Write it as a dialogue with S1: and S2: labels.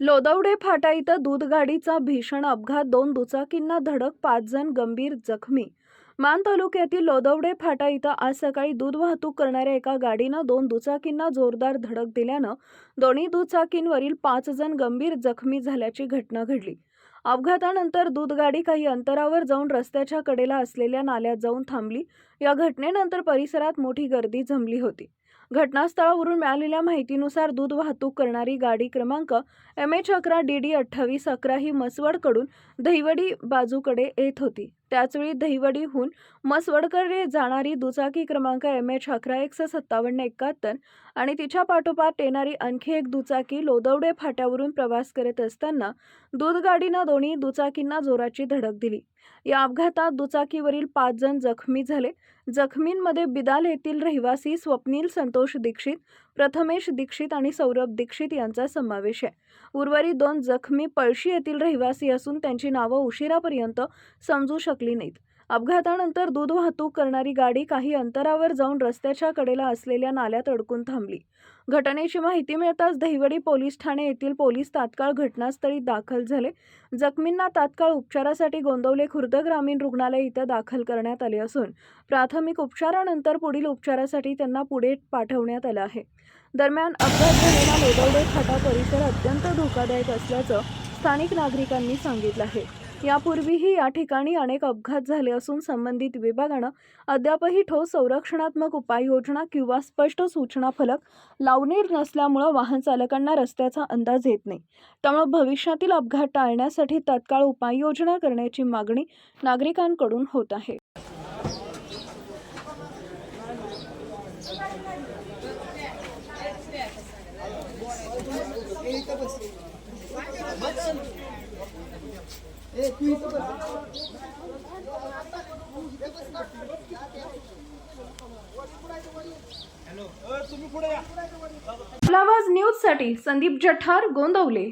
S1: लोदवडे फाटा इथं दूध गाडीचा भीषण अपघात, 2 दुचाकींना धडक, 5 जण गंभीर जखमी. मान तालुक्यातील लोदवडे फाटा इथं आज सकाळी दूध वाहतूक करणाऱ्या एका गाडीनं 2 दुचाकींना जोरदार धडक दिल्यानं दोन्ही दुचाकींवरील 5 जण गंभीर जखमी झाल्याची घटना घडली. अपघातानंतर दूध गाडी काही अंतरावर जाऊन रस्त्याच्या कडेला असलेल्या नाल्यात जाऊन थांबली. या घटनेनंतर परिसरात मोठी गर्दी जमली होती. घटनास्थळावरून मिळालेल्या माहितीनुसार दूध वाहतूक करणारी गाडी क्रमांक MH11DD 2811 ही मसवडकडून दहिवडी बाजूकडे येत होती. त्याचवेळी दहिवडीहून मसवडकडे जाणारी दुचाकी क्रमांक MH11X 5771 आणि तिच्या पाठोपाठ येणारी आणखी एक दुचाकी लोदवडे फाट्यावरून प्रवास करत असताना दूध गाडीनं दोन्ही दुचाकींना जोराची धडक दिली. या अपघातात दुचाकीवरील 5 जण जखमी झाले. जखमींमध्ये बिदाल येथील रहिवासी स्वप्नील संतोष दीक्षित, प्रथमेश दीक्षित आणि सौरभ दीक्षित यांचा समावेश आहे. उर्वरित 2 जखमी पळशी येथील रहिवासी असून त्यांची नावं उशिरापर्यंत समजू शकली नाहीत. अपघातानंतर दूध वाहतूक करणारी गाडी काही अंतरावर जाऊन रस्त्याच्या कडेला असलेल्या नाल्यात अडकून थांबली. घटनेची माहिती मिळताच दहिवडी पोलीस ठाणे येथील पोलीस तात्काळ घटनास्थळी दाखल झाले. जखमींना तात्काळ उपचारासाठी गोंदवले खुर्द ग्रामीण रुग्णालय इथं दाखल करण्यात आले असून प्राथमिक उपचारानंतर पुढील उपचारासाठी त्यांना पुढे पाठवण्यात आलं आहे. दरम्यान अपघात झालेला लोदवडे फाटा परिसर अत्यंत धोकादायक असल्याचं स्थानिक नागरिकांनी सांगितलं आहे. यापूर्वीही या ठिकाणी अनेक अपघात झाले असून संबंधित विभागानं अद्यापही ठोस संरक्षणात्मक उपाययोजना किंवा स्पष्ट सूचना फलक लावणे नसल्यामुळे वाहन चालकांना रस्त्याचा अंदाज येत नाही. त्यामुळे भविष्यातील अपघात टाळण्यासाठी तात्काळ उपाययोजना करण्याची मागणी नागरिकांकडून होत आहे. फ्लावर्स न्यूज साठी संदीप जठार, गोंदवले.